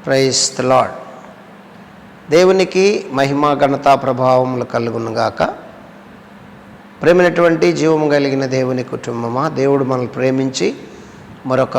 Praise the lord. దేవునికి మహిమ ఘనత ప్రభావములు కలుగునుగాక. ప్రేమైనటువంటి జీవము కలిగిన దేవుని కుటుంబమా, దేవుడు మనల్ని ప్రేమించి మరొక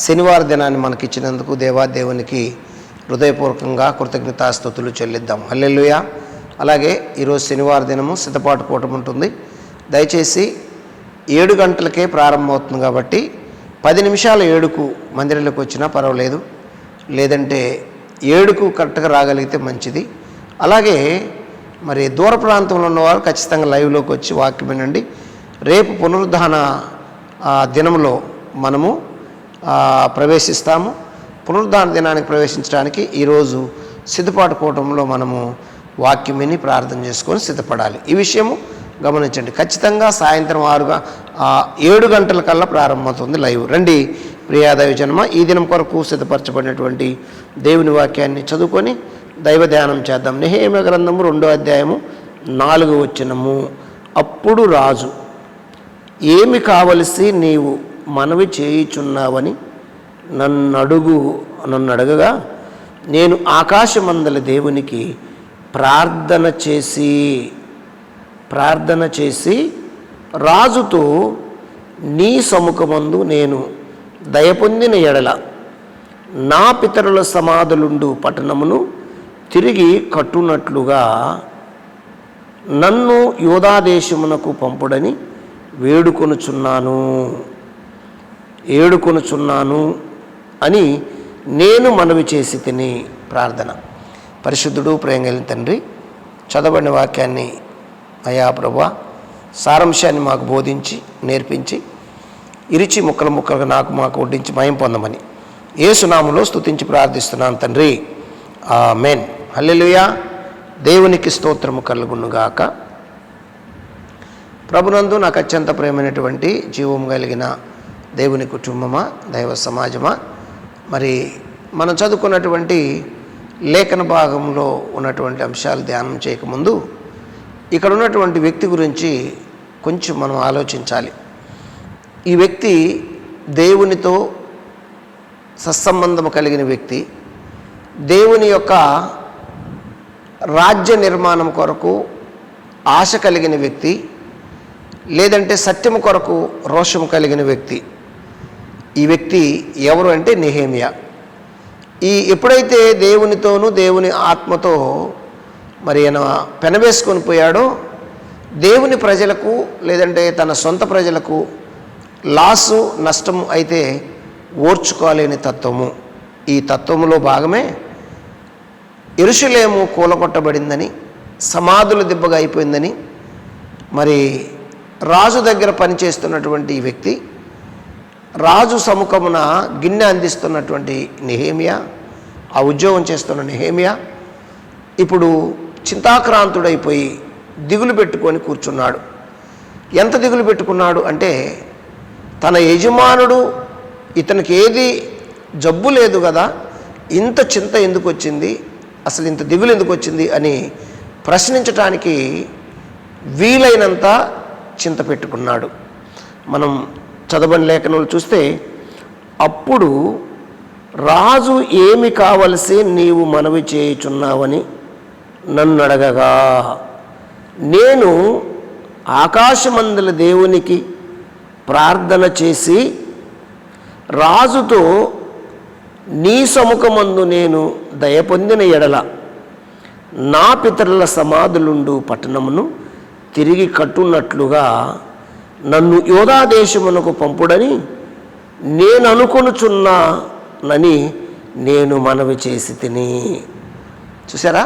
శనివార దినాన్ని మనకిచ్చినందుకు దేవునికి హృదయపూర్వకంగా కృతజ్ఞతాస్తుతులు చెల్లిద్దాం. హల్లెలూయా. అలాగే ఈరోజు శనివార దినము సిద్ధపాటు కూటమి ఉంటుంది. దయచేసి 7 గంటలకే ప్రారంభమవుతుంది కాబట్టి 10 నిమిషాలు 7కు మందిరంలోకి వచ్చినా పర్వాలేదు, లేదంటే 7కు కరెక్ట్గా రాగలిగితే మంచిది. అలాగే మరి దూర ప్రాంతంలో ఉన్నవారు ఖచ్చితంగా లైవ్లోకి వచ్చి వాక్యం వినండి. రేపు పునరుద్ధాన దినంలో మనము ప్రవేశిస్తాము. పునరుద్ధాన దినానికి ప్రవేశించడానికి ఈరోజు సిద్ధపాటు కూటంలో మనము వాక్యం విని ప్రార్థన చేసుకొని సిద్ధపడాలి. ఈ విషయము గమనించండి. ఖచ్చితంగా సాయంత్రం 7 గంటల కల్లా ప్రారంభమవుతుంది లైవ్. రండి ప్రియాదైవ జన్మ. ఈ దినం కొరకు సిద్ధపరచబడినటువంటి దేవుని వాక్యాన్ని చదువుకొని దైవ ధ్యానం చేద్దాం. నెహెమ్యా గ్రంథము 2వ అధ్యాయము 4వ వచనము. అప్పుడు రాజు, ఏమి కావలసి నీవు మనవి చేయుచున్నావని నన్ను అడగగా, నేను ఆకాశమందల దేవునికి ప్రార్థన చేసి రాజుతో, నీ సముఖమందు నేను దయపొందిన ఎడల నా పితరుల సమాధులుండు పట్టణమును తిరిగి కట్టునట్లుగా నన్ను యోధాదేశమునకు పంపుడని ఏడుకొనుచున్నాను అని నేను మనవి చేసి తిని. ప్రార్థన. పరిశుద్ధుడు, ప్రేమ కలిగిన తండ్రి, చదవబడిన వాక్యాన్ని అయా ప్రభువా సారాంశాన్ని మాకు బోధించి నేర్పించి ఇరిచి ముక్కలుగా మాకు వడ్డించి మయం పొందమని యేసు నామములో స్తుతించి ప్రార్థిస్తున్నాను తండ్రి. ఆమేన్. హల్లెలూయా. దేవునికి స్తోత్రము కలుగునుగాక. ప్రభునందు నాకు అత్యంత ప్రేమైనటువంటి జీవం కలిగిన దేవుని కుటుంబమా, దైవ సమాజమా, మరి మనం చదువుకున్నటువంటి లేఖన భాగంలో ఉన్నటువంటి అంశాలు ధ్యానం చేయకముందు ఇక్కడ ఉన్నటువంటి వ్యక్తి గురించి కొంచెం మనం ఆలోచించాలి. ఈ వ్యక్తి దేవునితో సత్సంబంధం కలిగిన వ్యక్తి, దేవుని యొక్క రాజ్య నిర్మాణం కొరకు ఆశ కలిగిన వ్యక్తి, లేదంటే సత్యము కొరకు రోషము కలిగిన వ్యక్తి. ఈ వ్యక్తి ఎవరు అంటే నెహెమ్యా. ఎప్పుడైతే దేవునితోనూ దేవుని ఆత్మతో మరి ఆయన పెనవేసుకొని పోయాడో, దేవుని ప్రజలకు లేదంటే తన సొంత ప్రజలకు లాసు నష్టము అయితే ఓర్చుకోలేని తత్వము. ఈ తత్వములో భాగమే యెరూషలేము కూలగొట్టబడిందని, సమాధుల దిబ్బగా అయిపోయిందని మరి రాజు దగ్గర పనిచేస్తున్నటువంటి ఈ వ్యక్తి, రాజు సముఖమున గిన్నె అందిస్తున్నటువంటి నెహెమ్యా, ఆ ఉద్యోగం చేస్తున్న నెహెమ్యా ఇప్పుడు చింతాక్రాంతుడైపోయి దిగులు పెట్టుకొని కూర్చున్నాడు. ఎంత దిగులు పెట్టుకున్నాడు అంటే, తన యజమానుడు ఇతనికి ఏది జబ్బు లేదు కదా, ఇంత చింత ఎందుకు వచ్చింది, అసలు ఇంత దిగులు ఎందుకు వచ్చింది అని ప్రశ్నించటానికి వీలైనంత చింత పెట్టుకున్నాడు. మనం చదవని లేఖనాలు చూస్తే, అప్పుడు రాజు ఏమి కావలసి నీవు మనవి చేయుచున్నావని నన్ను అడగగా, నేను ఆకాశమందల దేవునికి ప్రార్థన చేసి రాజుతో, నీ సముఖమందు నేను దయపొందిన ఎడల నా పితరుల సమాధులుండు పట్టణమును తిరిగి కట్టున్నట్లుగా నన్ను యోధాదేశమునకు పంపుడని నేను అనుకొనుచున్నానని నేను మనవి చేసి తిని. చూసారా,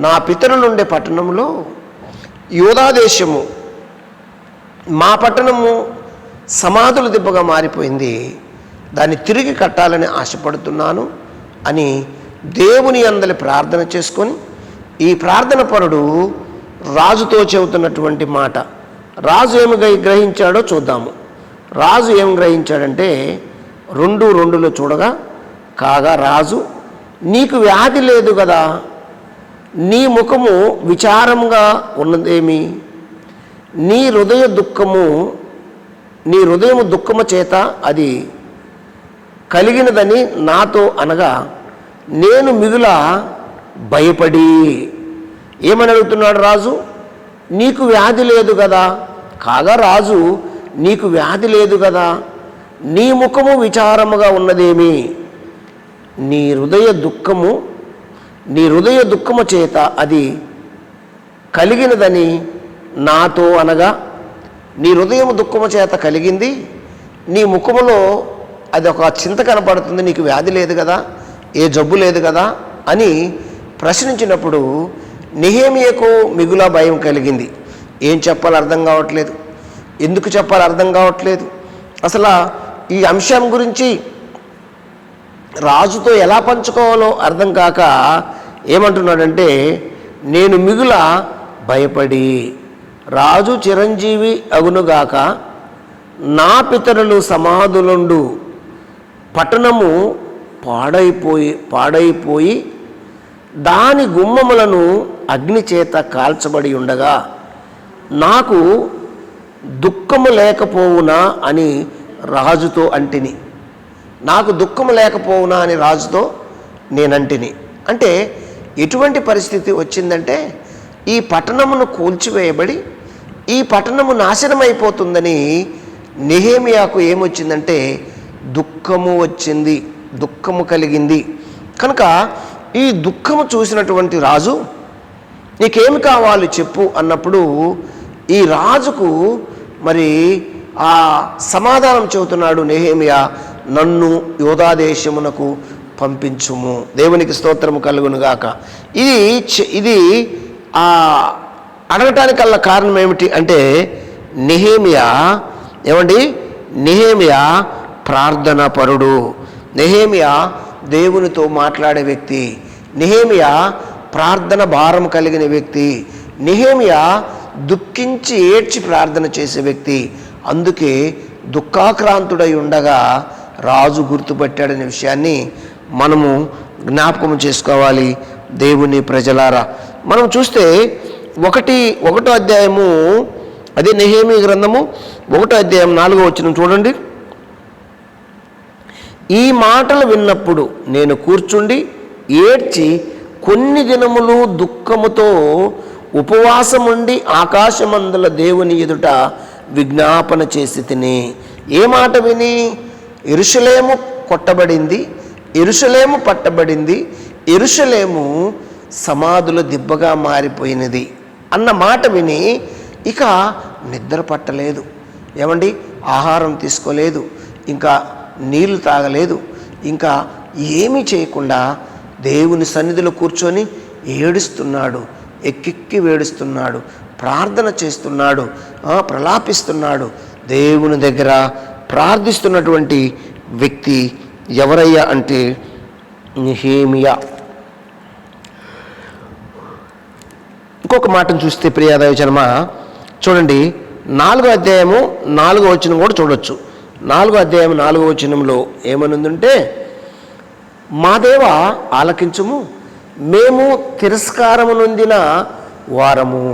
నా పితరులుండే పట్టణంలో యోధాదేశము, మా పట్టణము సమాధుల దిబ్బగా మారిపోయింది, దాన్ని తిరిగి కట్టాలని ఆశపడుతున్నాను అని దేవుని అందలి ప్రార్థన చేసుకొని, ఈ ప్రార్థన పరుడు రాజుతో చెబుతున్నటువంటి మాట. రాజు ఏమి గ్రహించాడో చూద్దాము. రాజు ఏం గ్రహించాడంటే 2:2 చూడగా, కాగా రాజు, నీకు వ్యాధి లేదు కదా, నీ ముఖము విచారంగా ఉన్నదేమి, నీ హృదయము దుఃఖము చేత అది కలిగినదని నాతో అనగా, నేను మిగుల భయపడి. ఏమని అడుగుతున్నాడు రాజు? నీకు వ్యాధి లేదు కదా. కాగా రాజు, నీకు వ్యాధి లేదు కదా, నీ ముఖము విచారముగా ఉన్నదేమి? నీ హృదయ దుఃఖము చేత అది కలిగినదని నాతో అనగా, నీ హృదయం దుఃఖము చేత కలిగింది, నీ ముఖములో అది ఒక చింత కనపడుతుంది, నీకు వ్యాధి లేదు కదా, ఏ జబ్బు లేదు కదా అని ప్రశ్నించినప్పుడు నెహెమీయాకు మిగుల భయం కలిగింది. ఏం చెప్పాలో అర్థం కావట్లేదు, ఎందుకు చెప్పాలో అర్థం కావట్లేదు. అసలు ఈ అంశం గురించి రాజుతో ఎలా పంచుకోవాలో అర్థం కాక ఏమంటున్నాడంటే, నేను మిగుల భయపడి రాజు చిరంజీవి అగునుగాక, నా పితరులు సమాధులుండు పట్టణము పాడైపోయి దాని గుమ్మములను అగ్ని చేత కాల్చబడి ఉండగా నాకు దుఃఖము లేకపోవునా అని రాజుతో అంటిని. నాకు దుఃఖము లేకపోవునా అని రాజుతో నేనంటిని. అంటే ఎటువంటి పరిస్థితి వచ్చిందంటే, ఈ పట్టణమును కూల్చివేయబడి ఈ పట్టణము నాశనమైపోతుందని నెహెమీయాకు ఏమొచ్చిందంటే దుఃఖము వచ్చింది, దుఃఖము కలిగింది. కనుక ఈ దుఃఖము చూసినటువంటి రాజు, నీకేమి కావాలి చెప్పు అన్నప్పుడు ఈ రాజుకు మరి ఆ సమాధానం చెబుతున్నాడు నెహెమీయా, నన్ను యోధా దేశమునకు పంపించుము. దేవునికి స్తోత్రము కలుగునుగాక. ఇది అడగటానికల్లా కారణం ఏమిటి అంటే, నెహెమీయా ప్రార్థనా పరుడు, నెహెమీయా దేవునితో మాట్లాడే వ్యక్తి, నెహెమీయా ప్రార్థన భారం కలిగిన వ్యక్తి, నెహెమీయా దుఃఖించి ఏడ్చి ప్రార్థన చేసే వ్యక్తి. అందుకే దుఃఖాక్రాంతుడై ఉండగా రాజు గుర్తుపట్టాడనే విషయాన్ని మనము జ్ఞాపకం చేసుకోవాలి. దేవుని ప్రజలారా, మనం చూస్తే ఒకటో అధ్యాయము, అదే నెహెమీయా గ్రంథము 1వ అధ్యాయం 4వ వచనం చూడండి. ఈ మాటలు విన్నప్పుడు నేను కూర్చుండి ఏడ్చి కొన్ని దినములు దుఃఖముతో ఉపవాసముండి ఆకాశమందుల దేవుని ఎదుట విజ్ఞాపన చేసి తిని. ఏ మాట విని? యెరూషలేము కొట్టబడింది, యెరూషలేము పట్టబడింది, యెరూషలేము సమాధుల దిబ్బగా మారిపోయినది అన్న మాట విని ఇక నిద్ర పట్టలేదు. ఏమండి, ఆహారం తీసుకోలేదు, ఇంకా నీళ్లు తాగలేదు, ఇంకా ఏమీ చేయకుండా దేవుని సన్నిధిలో కూర్చొని ఏడుస్తున్నాడు, ఎక్కెక్కి వేడుస్తున్నాడు, ప్రార్థన చేస్తున్నాడు, ప్రలాపిస్తున్నాడు. దేవుని దగ్గర ప్రార్థిస్తున్నటువంటి వ్యక్తి ఎవరయ్యా అంటే నెహెమీయా. ఇంకొక మాటను చూస్తే ప్రియదైవజనమా, చూడండి 4వ అధ్యాయము 4వ వచనం కూడా చూడొచ్చు. 4వ అధ్యాయం 4వ వచనంలో ఏమనుందంటే, మా దేవా ఆలకించుము, మేము తిరస్కారము నొందిన వారము,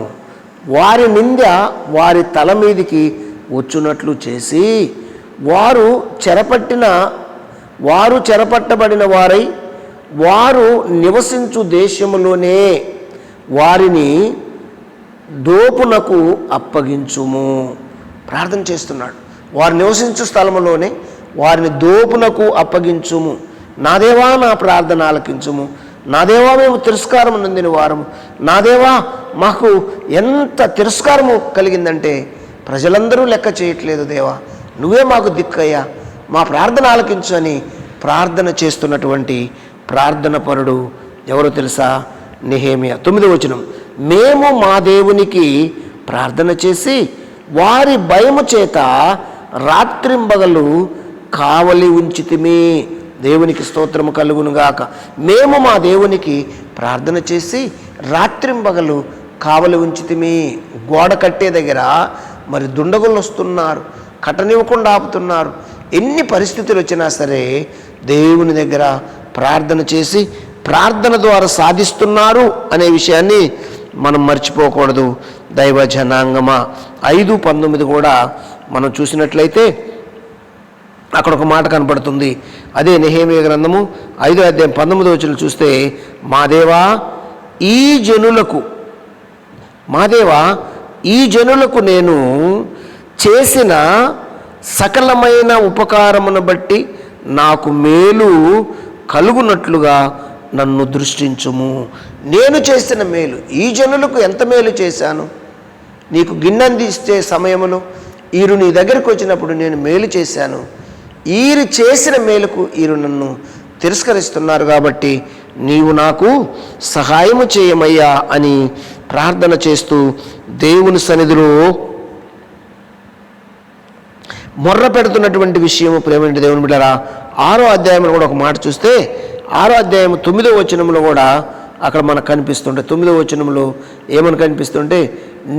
వారి నింద వారి తల మీదికి వచ్చునట్లు చేసి వారు చెరపట్టబడిన వారై వారు నివసించు దేశములోనే వారిని దోపునకు అప్పగించుము. ప్రార్థన చేస్తున్నాడు. వారు నివసించు స్థలములోనే వారిని దోపునకు అప్పగించుము. నా దేవా నా ప్రార్థన ఆలకించుము. నా దేవా మేము తిరస్కారము నొందిన వారము. నా దేవా మాకు ఎంత తిరస్కారము కలిగిందంటే ప్రజలందరూ లెక్క చేయట్లేదు. దేవా నువ్వే మాకు దిక్కయ్యా, మా ప్రార్థన ఆలకించు అని ప్రార్థన చేస్తున్నటువంటి ప్రార్థన పరుడు ఎవరో తెలుసా? నెహెమీయా. 9వ వచనం, మేము మా దేవునికి ప్రార్థన చేసి వారి భయము చేత రాత్రింబగలు కావలి ఉంచితిమి. దేవునికి స్తోత్రము కలుగునుగాక. మేము మా దేవునికి ప్రార్థన చేసి రాత్రింబగలు కావలి ఉంచితిమి. గోడ కట్టే దగ్గర మరి దుండగులు వస్తున్నారు, కట్టనివ్వకుండా ఆపుతున్నారు. ఎన్ని పరిస్థితులు వచ్చినా సరే దేవుని దగ్గర ప్రార్థన చేసి ప్రార్థన ద్వారా సాధిస్తున్నారు అనే విషయాన్ని మనం మర్చిపోకూడదు. దైవ జనాంగమా 5:19 కూడా మనం చూసినట్లయితే, అక్కడ ఒక మాట కనపడుతుంది. అదే నెహెమీయా గ్రంథము 5వ అధ్యాయం 19వ వచనం చూస్తే, మా దేవా ఈ జనులకు నేను చేసిన సకలమైన ఉపకారమును బట్టి నాకు మేలు కలుగునట్లుగా నన్ను దృష్టించుము. నేను చేసిన మేలు, ఈ జనులకు ఎంత మేలు చేశాను. నీకు గిన్నెందిస్తే సమయములో వీరు నీ దగ్గరికి వచ్చినప్పుడు నేను మేలు చేశాను. వీరు చేసిన మేలుకు వీరు నన్ను తిరస్కరిస్తున్నారు కాబట్టి నీవు నాకు సహాయము చేయమయ్యా అని ప్రార్థన చేస్తూ దేవుని సన్నిధిలో మొర్ర పెడుతున్నటువంటి విషయము. ప్రేమైన దేవుని బిడ్డలారా, 6వ అధ్యాయంలో కూడా ఒక మాట చూస్తే, 6వ అధ్యాయం 9వ వచనంలో కూడా అక్కడ మనకు కనిపిస్తుంటే, 9వ వచనంలో ఏమని కనిపిస్తుంటే,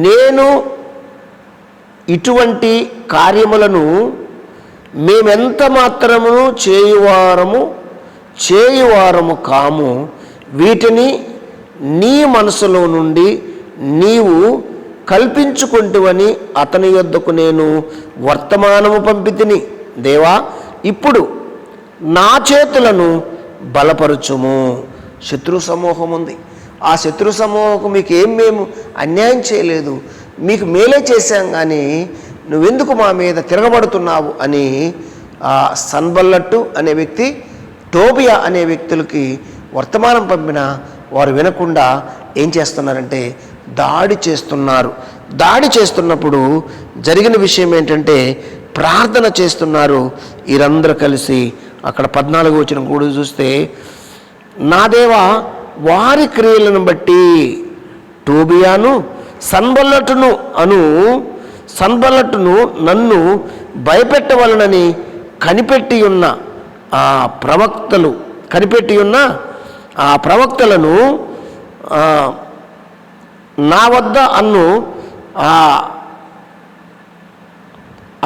నేను ఇటువంటి కార్యములను మేమెంత మాత్రము చేయువారము కాము, వీటిని నీ మనసులో నుండి నీవు కల్పించుకుంటువని అతని యొద్దకు నేను వర్తమానము పంపితిని. దేవా, ఇప్పుడు నా చేతులను బలపరచుము. శత్రు సమూహం ఉంది. ఆ శత్రు సమూహం మేము అన్యాయం చేయలేదు, మీకు మేలే చేశాం, కానీ నువ్వెందుకు మా మీద తిరగబడుతున్నావు అని సన్బల్లట్టు అనే వ్యక్తి, టోబియా అనే వ్యక్తులకి వర్తమానం పంపిన వారు వినకుండా ఏం చేస్తున్నారంటే దాడి చేస్తున్నారు. దాడి చేస్తున్నప్పుడు జరిగిన విషయం ఏంటంటే ప్రార్థన చేస్తున్నారు వీరందరూ కలిసి. అక్కడ 14వ వచనం కూడా చూస్తే, నా దేవా, వారి క్రియలను బట్టి టోబియాను సన్బల్లట్టును నన్ను భయపెట్టవలనని కనిపెట్టి ఉన్న ఆ ప్రవక్తలను నా వద్ద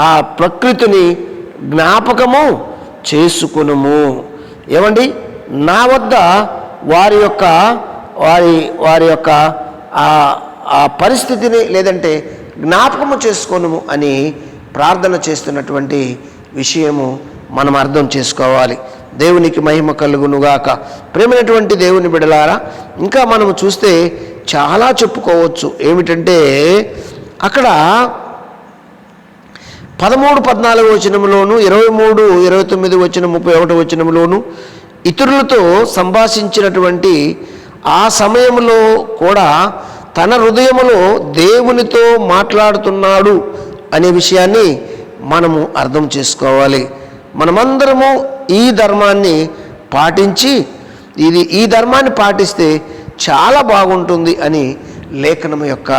ఆ ప్రకృతిని జ్ఞాపకము చేసుకునుము. ఏమండి, నా వద్ద వారి యొక్క ఆ పరిస్థితిని లేదంటే జ్ఞాపకము చేసుకోనుము అని ప్రార్థన చేస్తున్నటువంటి విషయము మనం అర్థం చేసుకోవాలి. దేవునికి మహిమ కలుగునుగాక. ప్రేమైనటువంటి దేవుని బిడలారా, ఇంకా మనము చూస్తే చాలా చెప్పుకోవచ్చు. ఏమిటంటే అక్కడ 13, 14వ వచనంలోను, 23, 29 వచనం, 31వ వచనంలోను ఇతరులతో సంభాషించినటువంటి ఆ సమయంలో కూడా తన హృదయములో దేవునితో మాట్లాడుతున్నాడు అనే విషయాన్ని మనము అర్థం చేసుకోవాలి. మనమందరము ఈ ధర్మాన్ని పాటిస్తే చాలా బాగుంటుంది అని లేఖనము యొక్క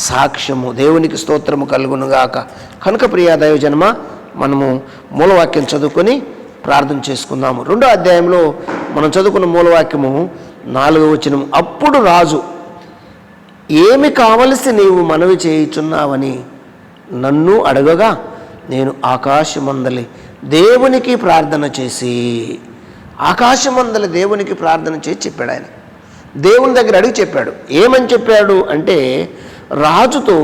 సాక్ష్యము. దేవునికి స్తోత్రము కలుగునుగాక. కనుక ప్రియా దైవజనమ, మనము మూలవాక్యం చదువుకొని ప్రార్థన చేసుకుందాము. 2వ అధ్యాయంలో మనం చదువుకున్న మూలవాక్యము 4వ వచనం, అప్పుడు రాజు, ఏమి కావలసి నీవు మనవి చేయుచున్నావని నన్ను అడగగా నేను ఆకాశమందలి దేవునికి ప్రార్థన చేసి చెప్పాడు. ఆయన దేవుని దగ్గర అడిగి చెప్పాడు. ఏమని చెప్పాడు అంటే, రాజుతో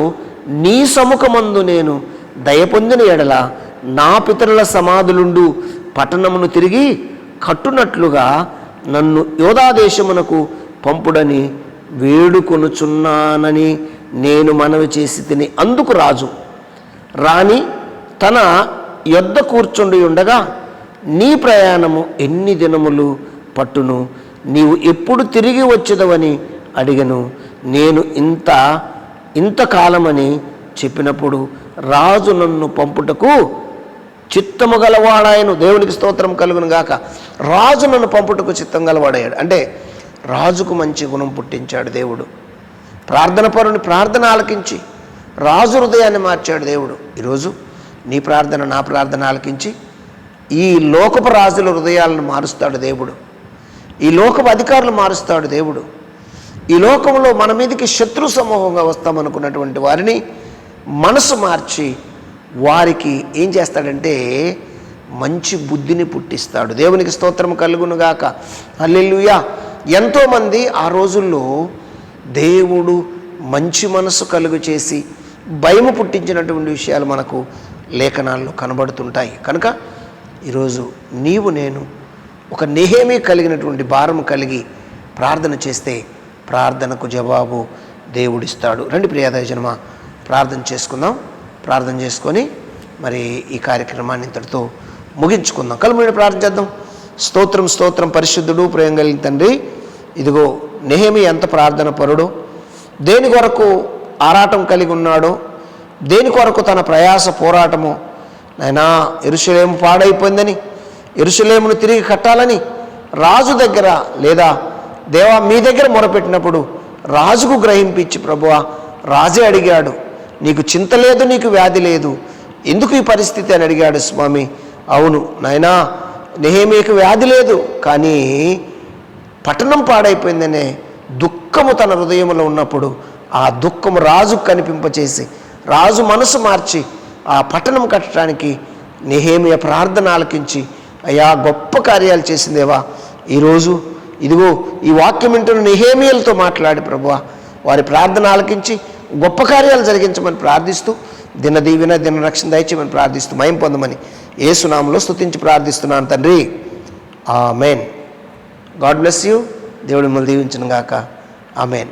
నీ సముఖమందు నేను దయ పొందిన ఎడల నా పితరుల సమాధులుండు పట్టణమును తిరిగి కట్టునట్లుగా నన్ను యోధాదేశమునకు పంపుడని వేడుకొనుచున్నానని నేను మనవి చేసి తిని. అందుకు రాజు, రాణి తన యొద్ద కూర్చుండి ఉండగా, నీ ప్రయాణము ఎన్ని దినములు పట్టును, నీవు ఎప్పుడు తిరిగి వచ్చేదవని అడిగను. నేను ఇంతకాలమని చెప్పినప్పుడు రాజు నన్ను పంపుటకు చిత్తము గలవాడాయను. దేవునికి స్తోత్రం కలుగును గాక. రాజు నన్ను పంపుటకు చిత్తం గలవాడయ్యాడు. అంటే రాజుకు మంచి గుణం పుట్టించాడు దేవుడు. ప్రార్థన పరుని ప్రార్థన ఆలకించి రాజు హృదయాన్ని మార్చాడు దేవుడు. ఈరోజు నీ ప్రార్థన, నా ప్రార్థన ఆలకించి ఈ లోకపు రాజుల హృదయాలను మారుస్తాడు దేవుడు. ఈ లోకపు అధికారులు మారుస్తాడు దేవుడు. ఈ లోకంలో మన మీదకి శత్రు సమూహంగా వస్తామనుకున్నటువంటి వారిని మనసు మార్చి వారికి ఏం చేస్తాడంటే మంచి బుద్ధిని పుట్టిస్తాడు. దేవునికి స్తోత్రం కలుగునుగాక. హల్లెలూయా. ఎంతోమంది ఆ రోజుల్లో దేవుడు మంచి మనసు కలుగు చేసి భయము పుట్టించినటువంటి విషయాలు మనకు లేఖనాల్లో కనబడుతుంటాయి. కనుక ఈరోజు నీవు నేను ఒక నెహెమీ కలిగినటువంటి భారం కలిగి ప్రార్థన చేస్తే ప్రార్థనకు జవాబు దేవుడిస్తాడు. రండి ప్రియదైవజనమా, ప్రార్థన చేసుకుందాం. ప్రార్థన చేసుకొని మరి ఈ కార్యక్రమాన్ని ఇంతటితో ముగించుకుందాం. కలుముని ప్రార్థన చేద్దాం. స్తోత్రం స్తోత్రం పరిశుద్ధుడు ప్రేమ కలిగిన తండ్రి, ఇదిగో నెహెమీ ఎంత ప్రార్థన పరుడో, దేని కొరకు ఆరాటం కలిగి ఉన్నాడో, దేని కొరకు తన ప్రయాస పోరాటమో, నాయనా యెరూషలేము పాడైపోయిందని, యెరూషలేమును తిరిగి కట్టాలని రాజు దగ్గర లేదా దేవా మీ దగ్గర మొరపెట్టినప్పుడు రాజుకు గ్రహింపించి ప్రభువా రాజే అడిగాడు, నీకు చింత లేదు, నీకు వ్యాధి లేదు, ఎందుకు ఈ పరిస్థితి అని అడిగాడు స్వామి. అవును నాయనా, నెహెమీకు వ్యాధి లేదు, కానీ పట్టణం పాడైపోయిందనే దుఃఖము తన హృదయంలో ఉన్నప్పుడు ఆ దుఃఖము రాజుకు కనిపింపచేసి రాజు మనసు మార్చి ఆ పట్టణం కట్టడానికి నెహెమీయ ప్రార్థన ఆలకించి అయ్యా గొప్ప కార్యాలు చేసిందేవా. ఈరోజు ఇదిగో ఈ వాక్యం వింటున్న నెహెమీయులతో మాట్లాడి ప్రభువా వారి ప్రార్థన ఆలకించి గొప్ప కార్యాలు జరిగించమని ప్రార్థిస్తూ దిన దీవెన దిన రక్షణ దయచేయమని ప్రార్థిస్తూ మహిమ పొందమని యేసు నామములో స్తుతించి ప్రార్థిస్తున్నాను తండ్రి. ఆమేన్. God bless you. దేవుడు మిమ్మల్ని దీవించును గాక. ఆమేన్.